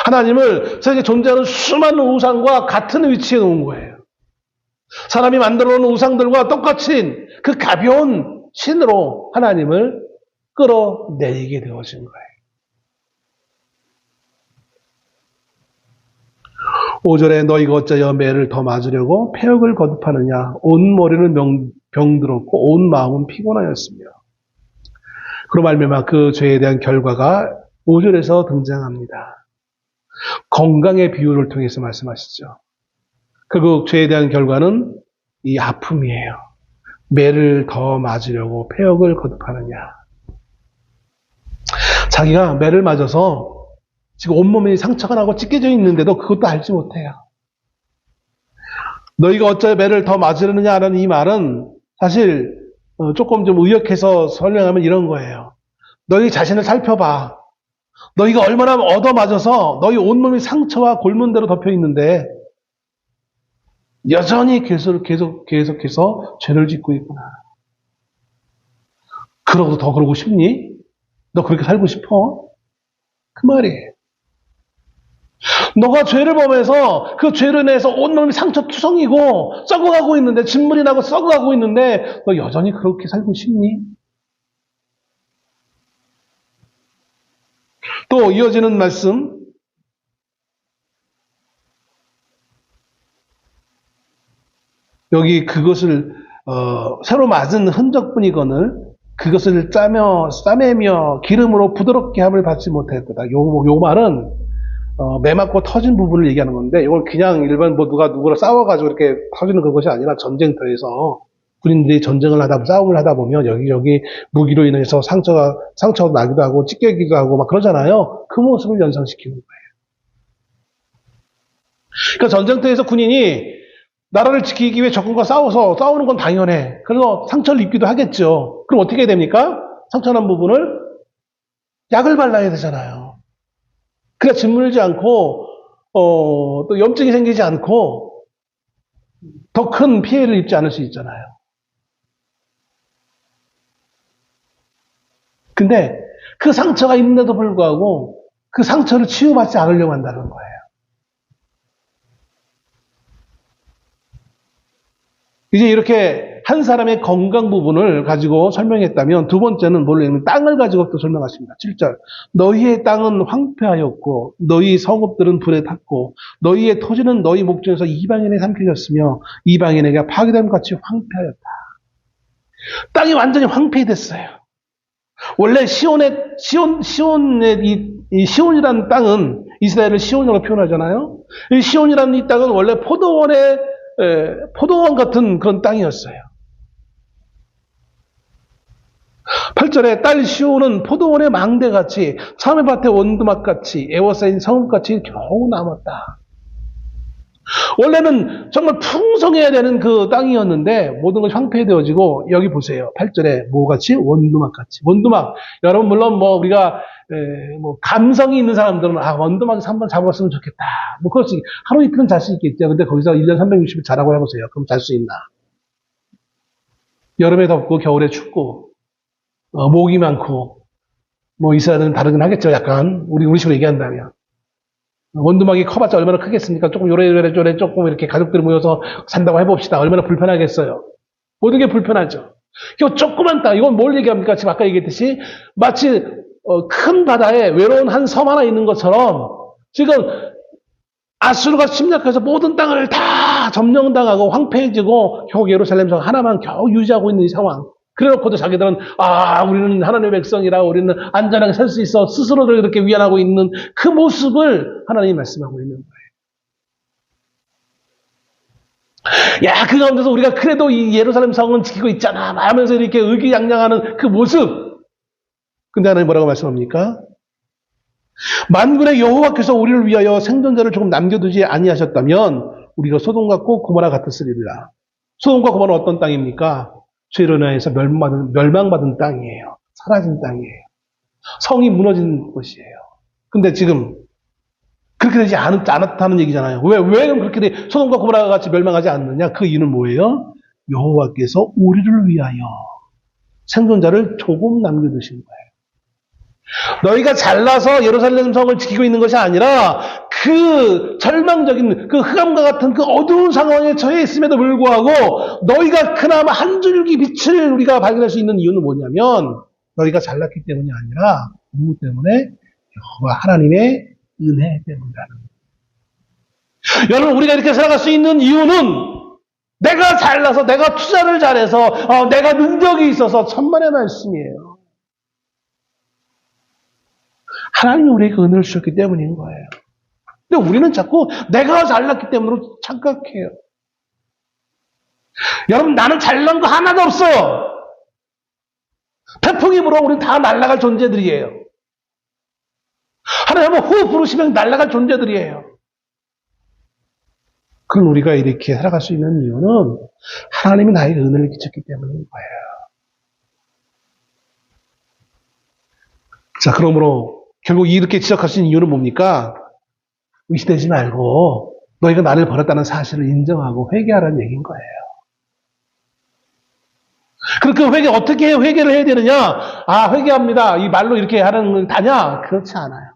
하나님을 세상에 존재하는 수많은 우상과 같은 위치에 놓은 거예요. 사람이 만들어 놓은 우상들과 똑같이 그 가벼운 신으로 하나님을 끌어내리게 되어진 거예요. 5절에 너희가 어찌하여 매를 더 맞으려고 폐역을 거듭하느냐. 온 머리는 병들었고 온 마음은 피곤하였으며. 그로 말미암아 그 죄에 대한 결과가 5절에서 등장합니다. 건강의 비유를 통해서 말씀하시죠. 결국 죄에 대한 결과는 이 아픔이에요. 매를 더 맞으려고 폐역을 거듭하느냐. 자기가 매를 맞아서 지금 온몸이 상처가 나고 찢겨져 있는데도 그것도 알지 못해요. 너희가 어찌하여 매를 더 맞으려느냐라는 이 말은 사실 조금 좀 의역해서 설명하면 이런 거예요. 너희 자신을 살펴봐. 너희가 얼마나 얻어맞아서 너희 온몸이 상처와 골문대로 덮여 있는데 여전히 계속해서 죄를 짓고 있구나. 그러고 더 그러고 싶니? 너 그렇게 살고 싶어? 그 말이에요. 너가 죄를 범해서 그 죄로 인해서 온몸이 상처투성이고 썩어가고 있는데, 진물이 나고 썩어가고 있는데 너 여전히 그렇게 살고 싶니? 또 이어지는 말씀, 여기 그것을 새로 맞은 흔적뿐이거늘 그것을 싸매며 기름으로 부드럽게 함을 받지 못했다. 요 말은 매 맞고 터진 부분을 얘기하는 건데, 이걸 그냥 일반 누구랑 싸워가지고 이렇게 터지는 그것이 아니라 전쟁터에서 군인들이 싸움을 하다 보면 여기저기 무기로 인해서 상처가 나기도 하고 찢겨지기도 하고 막 그러잖아요. 그 모습을 연상시키는 거예요. 그러니까 전쟁터에서 군인이 나라를 지키기 위해 적군과 싸우는 건 당연해. 그래서 상처를 입기도 하겠죠. 그럼 어떻게 해야 됩니까? 상처난 부분을 약을 발라야 되잖아요. 그래야 짓물지 않고, 또 염증이 생기지 않고, 더 큰 피해를 입지 않을 수 있잖아요. 근데 그 상처가 있는데도 불구하고 그 상처를 치유받지 않으려고 한다는 거예요. 이제 이렇게 한 사람의 건강 부분을 가지고 설명했다면, 두 번째는 뭘냐면 땅을 가지고 또 설명하십니다. 7절. 너희의 땅은 황폐하였고 너희 성읍들은 불에 탔고 너희의 토지는 너희 목전에서 이방인에 삼켜졌으며 이방인에게 파괴됨 같이 황폐하였다. 땅이 완전히 황폐됐어요. 원래 시온의 시온이라는 땅은, 이스라엘을 시온이라고 표현하잖아요. 이 시온이라는 이 땅은 원래 포도원 같은 그런 땅이었어요. 8절에 딸 시온은 포도원의 망대같이 참외밭의 원두막같이 에워싸인 성읍같이 겨우 남았다. 원래는 정말 풍성해야 되는 그 땅이었는데 모든 것이 황폐되어지고, 여기 보세요. 8절에 뭐같이? 원두막같이. 원두막. 여러분 물론 우리가 감성이 있는 사람들은 원두막에서 한번 잡았으면 좋겠다. 그럴 수 하루 이틀은 잘 수 있겠죠. 근데 거기서 1년 360일 자라고 해보세요. 그럼 잘 수 있나? 여름에 덥고 겨울에 춥고 모기 많고 이스라엘은 다르긴 하겠죠. 약간 우리 식으로 얘기한다면. 원두막이 커봤자 얼마나 크겠습니까? 조금 요래요래 조금 이렇게 가족들이 모여서 산다고 해봅시다. 얼마나 불편하겠어요. 모든 게 불편하죠. 이거 조그만 땅, 이건 뭘 얘기합니까? 지금 아까 얘기했듯이 마치 큰 바다에 외로운 한 섬 하나 있는 것처럼 지금 아수르가 침략해서 모든 땅을 다 점령당하고 황폐해지고 겨우 예루살렘 성 하나만 겨우 유지하고 있는 이 상황. 그래놓고도 자기들은 우리는 하나님의 백성이라 우리는 안전하게 살 수 있어 스스로를 이렇게 위안하고 있는 그 모습을 하나님이 말씀하고 있는 거예요. 야, 그 가운데서 우리가 그래도 이 예루살렘 성은 지키고 있잖아 하면서 이렇게 의기양양하는 그 모습. 근데 하나님 뭐라고 말씀합니까? 만군의 여호와께서 우리를 위하여 생존자를 조금 남겨두지 아니하셨다면 우리가 소돔과 고모라 같았으리라. 소돔과 고모라는 어떤 땅입니까? 죄로 인해서 멸망받은 땅이에요. 사라진 땅이에요. 성이 무너진 곳이에요. 근데 지금 그렇게 되지 않았다는 얘기잖아요. 왜 그렇게 소돔과 고모라가 같이 멸망하지 않느냐? 그 이유는 뭐예요? 여호와께서 우리를 위하여 생존자를 조금 남겨두신 거예요. 너희가 잘나서 예루살렘 성을 지키고 있는 것이 아니라 그 절망적인 그 흑암과 같은 그 어두운 상황에 처해 있음에도 불구하고 너희가 그나마 한 줄기 빛을 우리가 발견할 수 있는 이유는 뭐냐면 너희가 잘났기 때문이 아니라 누구 때문에? 여호와 하나님의 은혜 때문이라는 거예요. 여러분, 우리가 이렇게 살아갈 수 있는 이유는 내가 잘나서, 내가 투자를 잘해서, 내가 능력이 있어서 천만의 말씀이에요. 하나님이 우리에게 은혜를 주셨기 때문인 거예요. 근데 우리는 자꾸 내가 잘났기 때문으로 착각해요. 여러분, 나는 잘난 거 하나도 없어요. 태풍이 불어 우리는 다 날아갈 존재들이에요. 하나님 한번 후 부르시면 날아갈 존재들이에요. 그럼 우리가 이렇게 살아갈 수 있는 이유는 하나님이 나에게 은혜를 끼쳤기 때문인 거예요. 자, 그러므로 결국 이렇게 지적하신 이유는 뭡니까? 의심되지 말고 너희가 나를 버렸다는 사실을 인정하고 회개하라는 얘기인 거예요. 그럼 그 회개 어떻게 회개를 해야 되느냐? 아, 회개합니다. 이 말로 이렇게 하는 건 다냐? 그렇지 않아요.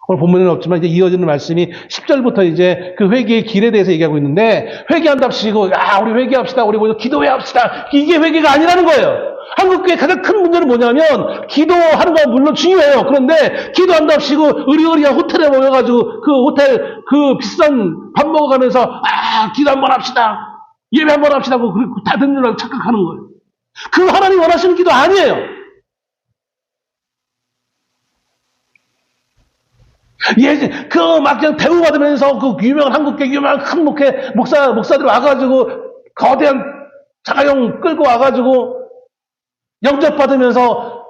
오늘 본문에는 없지만 이제 이어지는 말씀이 10절부터 이제 그 회개의 길에 대해서 얘기하고 있는데, 회개한답시고, 우리 회개합시다. 우리 모두 기도해합시다. 이게 회개가 아니라는 거예요. 한국교회 가장 큰 문제는 뭐냐면, 기도하는 건 물론 중요해요. 그런데 기도한답시고 의리의리한 호텔에 모여가지고 그 호텔 그 비싼 밥 먹어가면서 기도 한번 합시다. 예배 한번 합시다. 고 다 듣는 줄 착각하는 거예요. 그 하나님 원하시는 기도 아니에요. 막 그냥 대우받으면서 그 유명한 한국계 유명한 큰 목사들 와가지고 거대한 자가용 끌고 와가지고 영접받으면서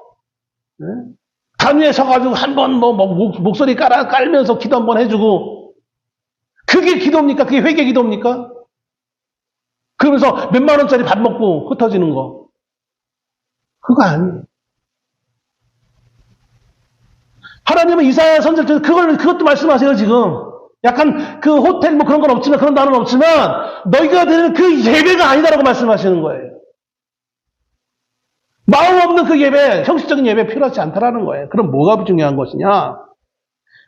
단위에 서가지고 한번 목소리 깔면서 기도 한번 해주고, 그게 기도입니까? 그게 회개 기도입니까? 그러면서 몇만 원짜리 밥 먹고 흩어지는 거, 그거 아니에요. 하나님은 이사야 선지자에서 그것도 말씀하세요. 지금 약간 그 호텔 뭐 그런 건 없지만, 그런 단어는 없지만 너희가 드리는 그 예배가 아니다라고 말씀하시는 거예요. 마음 없는 그 예배, 형식적인 예배 필요하지 않다라는 거예요. 그럼 뭐가 중요한 것이냐?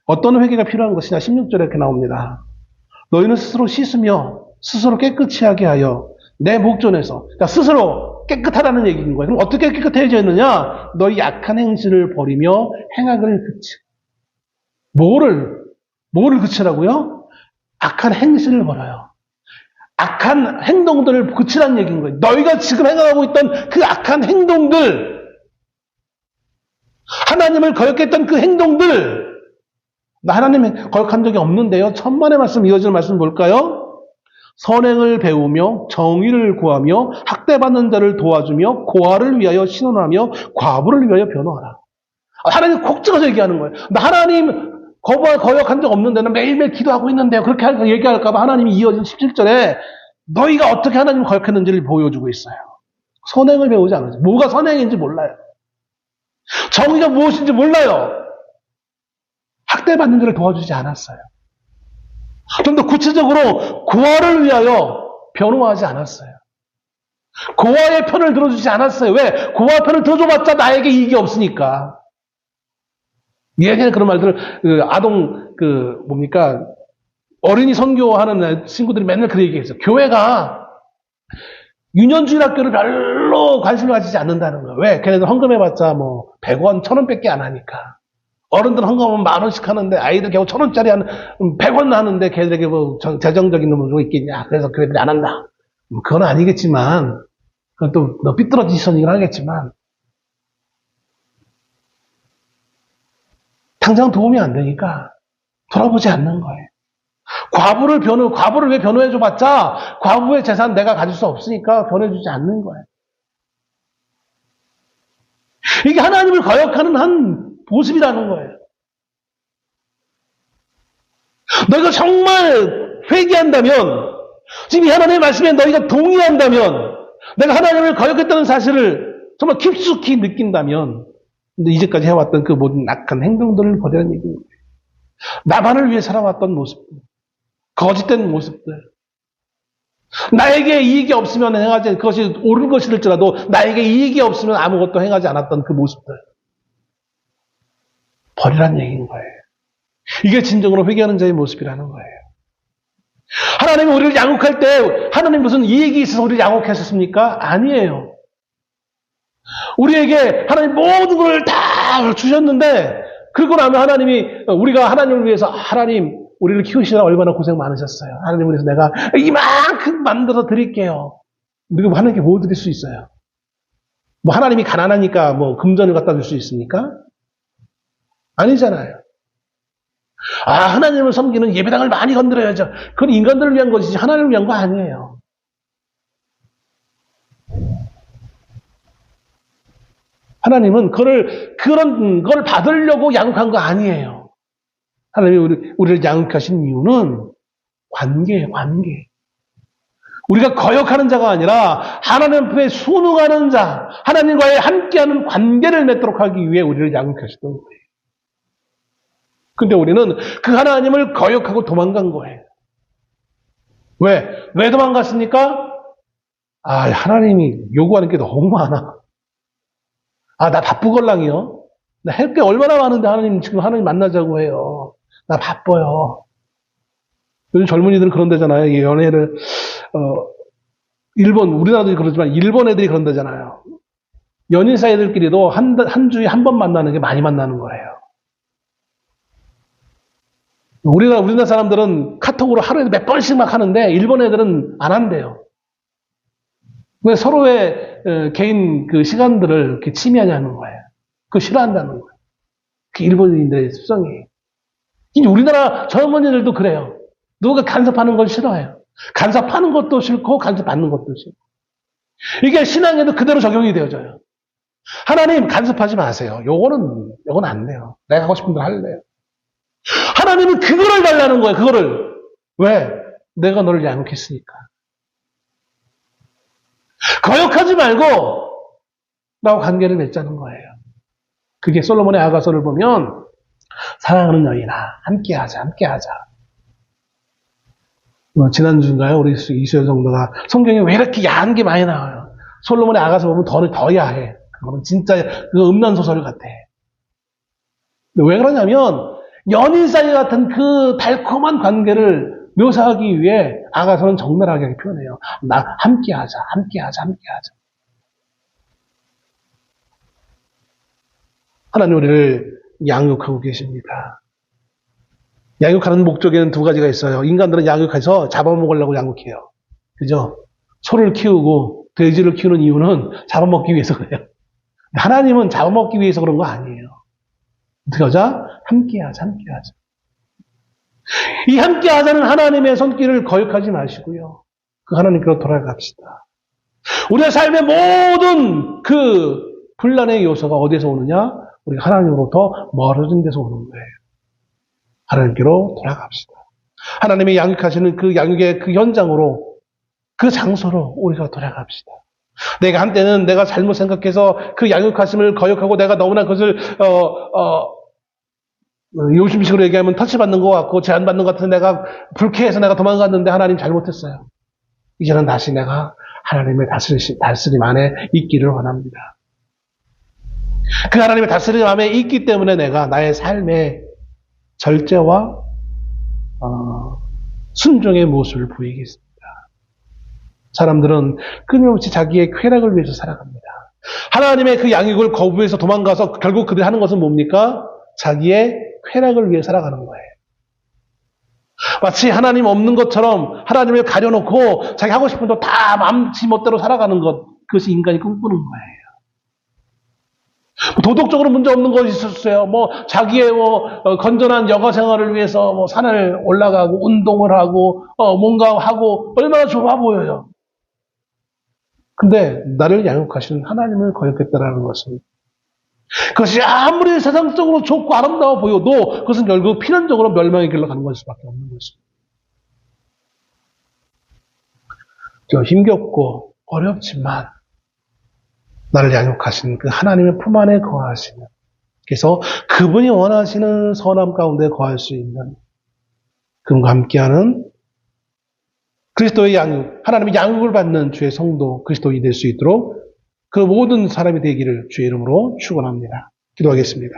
어떤 회개가 필요한 것이냐? 16절에 이렇게 나옵니다. 너희는 스스로 씻으며 스스로 깨끗이 하게 하여 내 목전에서, 그러니까 스스로 깨끗하다는 얘기인 거예요. 그럼 어떻게 깨끗해져 있느냐? 너희 약한 행실을 버리며 행악을 그치. 뭐를 그치라고요? 악한 행실을 버려요. 악한 행동들을 그치라는 얘기인 거예요. 너희가 지금 행하고 있던 그 악한 행동들, 하나님을 거역했던 그 행동들, 나 하나님 거역한 적이 없는데요. 천만의 말씀 이어지는 말씀 볼까요? 선행을 배우며 정의를 구하며 학대받는 자를 도와주며 고아를 위하여 신원하며 과부를 위하여 변호하라. 하나님 콕 찍어서 얘기하는 거예요. 나 하나님 거역한 적 없는데, 나 매일매일 기도하고 있는데요. 그렇게 얘기할까봐 하나님이 이어진 17절에 너희가 어떻게 하나님을 거역했는지를 보여주고 있어요. 선행을 배우지 않아요. 뭐가 선행인지 몰라요. 정의가 무엇인지 몰라요. 학대받는 자를 도와주지 않았어요. 좀 더 구체적으로 고아를 위하여 변호하지 않았어요. 고아의 편을 들어주지 않았어요. 왜? 고아 편을 들어줘봤자 나에게 이익이 없으니까. 예전에 그런 말들을 어린이 선교하는 친구들이 맨날 그 얘기했어요. 교회가 유년주일 학교를 별로 관심을 가지지 않는다는 거예요. 왜? 걔네들 헌금해봤자 100원, 1000원밖에 안 하니까. 어른들 헌금은 10,000원씩 하는데 아이들 겨우 1,000원짜리 하는 100원 하는데 걔들에게 재정적인 놈이 있겠냐. 그래서 교회들이 안 한다. 그건 아니겠지만, 그건 또 너 삐뚤어진 시선이긴 하겠지만, 당장 도움이 안 되니까 돌아보지 않는 거예요. 과부를 왜 변호해줘봤자 과부의 재산 내가 가질 수 없으니까 변호해주지 않는 거예요. 이게 하나님을 거역하는 한 모습이라는 거예요. 너희가 정말 회개한다면, 지금 이 하나님의 말씀에 너희가 동의한다면, 내가 하나님을 거역했다는 사실을 정말 깊숙이 느낀다면, 근데 이제까지 해왔던 그 모든 악한 행동들을 버리라는 얘기입니다. 나만을 위해 살아왔던 모습들, 거짓된 모습들, 나에게 이익이 없으면 행하지, 그것이 옳은 것일지라도 나에게 이익이 없으면 아무것도 행하지 않았던 그 모습들, 버리라는 얘기인 거예요. 이게 진정으로 회개하는 자의 모습이라는 거예요. 하나님이 우리를 양육할 때 하나님 무슨 이익이 있어서 우리를 양육했었습니까? 아니에요. 우리에게 하나님 모든 걸 다 주셨는데, 그러고 나면 하나님이, 우리가 하나님을 위해서, 하나님 우리를 키우시느라 얼마나 고생 많으셨어요. 하나님을 위해서 내가 이만큼 만들어 드릴게요. 우리가 하나님께 뭐 드릴 수 있어요? 하나님이 가난하니까 금전을 갖다 줄 수 있습니까? 아니잖아요. 하나님을 섬기는 예배당을 많이 건드려야죠. 그건 인간들을 위한 것이지 하나님을 위한 거 아니에요. 하나님은 그런 걸 받으려고 양육한 거 아니에요. 하나님이 우리를 양육하신 이유는 관계예요, 관계. 우리가 거역하는 자가 아니라 하나님 앞에 순응하는 자, 하나님과의 함께하는 관계를 맺도록 하기 위해 우리를 양육하셨던 거예요. 근데 우리는 그 하나님을 거역하고 도망간 거예요. 왜 도망갔습니까? 하나님이 요구하는 게 너무 많아. 나 바쁘걸랑이요. 나 할 게 얼마나 많은데 하나님 만나자고 해요. 나 바빠요. 요즘 젊은이들은 그런 데잖아요. 연애를, 우리나라도 그러지만 일본 애들이 그런 데잖아요. 연인 사이들끼리도 한 주에 한 번 만나는 게 많이 만나는 거예요. 우리나라 사람들은 카톡으로 하루에 몇 번씩 막 하는데 일본 애들은 안 한대요. 왜 서로의 개인 그 시간들을 이렇게 침해하냐는 거예요. 그거 싫어한다는 거예요. 그 일본인들의 습성이에요. 우리나라 젊은이들도 그래요. 누가 간섭하는 걸 싫어해요. 간섭하는 것도 싫고 간섭받는 것도 싫고. 이게 신앙에도 그대로 적용이 되어져요. 하나님 간섭하지 마세요. 요건 안 돼요. 내가 하고 싶은 대로 할래요. 하나님은 그거를 달라는 거예요. 그거를. 왜? 내가 너를 양육했으니까. 거역하지 말고 나와 관계를 맺자는 거예요. 그게 솔로몬의 아가서를 보면 사랑하는 여인아 함께하자. 지난주인가요? 우리 이수연 성도가 성경에 왜 이렇게 야한 게 많이 나와요? 솔로몬의 아가서 보면 더 야해. 그거는 진짜 그 음란소설 같아. 왜 그러냐면 연인 사이 같은 그 달콤한 관계를 묘사하기 위해 아가서는 적나라하게 표현해요. 나 함께하자. 하나님 우리를 양육하고 계십니다. 양육하는 목적에는 두 가지가 있어요. 인간들은 양육해서 잡아먹으려고 양육해요. 그죠? 소를 키우고 돼지를 키우는 이유는 잡아먹기 위해서 그래요. 하나님은 잡아먹기 위해서 그런 거 아니에요. 어떻게 하자? 함께하자. 이 함께하자는 하나님의 손길을 거역하지 마시고요. 그 하나님께로 돌아갑시다. 우리의 삶의 모든 그 분란의 요소가 어디서 오느냐? 우리가 하나님으로부터 멀어진 데서 오는 거예요. 하나님께로 돌아갑시다. 하나님이 양육하시는 그 양육의 그 현장으로, 그 장소로 우리가 돌아갑시다. 내가 한때는 내가 잘못 생각해서 그 양육하심을 거역하고 내가 너무나 그것을 요즘식으로 얘기하면 터치받는 것 같고 제한받는 것 같은데 내가 불쾌해서 내가 도망갔는데 하나님 잘못했어요. 이제는 다시 내가 하나님의 다스림 안에 있기를 원합니다. 그 하나님의 다스림 안에 있기 때문에 내가 나의 삶의 절제와 순종의 모습을 보이겠습니다. 사람들은 끊임없이 자기의 쾌락을 위해서 살아갑니다. 하나님의 그 양육을 거부해서 도망가서 결국 그들이 하는 것은 뭡니까? 자기의 쾌락을 위해 살아가는 거예요. 마치 하나님 없는 것처럼 하나님을 가려놓고 자기 하고 싶은 대로 다 마음지 멋대로 살아가는 것, 그것이 인간이 꿈꾸는 거예요. 도덕적으로 문제 없는 것이 있었어요. 자기의 건전한 여가 생활을 위해서 산을 올라가고 운동을 하고 뭔가 하고 얼마나 좋아 보여요. 근데 나를 양육하시는 하나님을 거역했다라는 것은 그것이 아무리 세상적으로 좋고 아름다워 보여도 그것은 결국 필연적으로 멸망의 길로 가는 것일 수밖에 없는 것입니다. 힘겹고 어렵지만 나를 양육하시는 그 하나님의 품 안에 거하시는, 그래서 그분이 원하시는 선함 가운데 거할 수 있는 그분과 함께하는 그리스도의 양육, 하나님의 양육을 받는 주의 성도 그리스도인이 될 수 있도록 그 모든 사람이 되기를 주의 이름으로 축원합니다. 기도하겠습니다.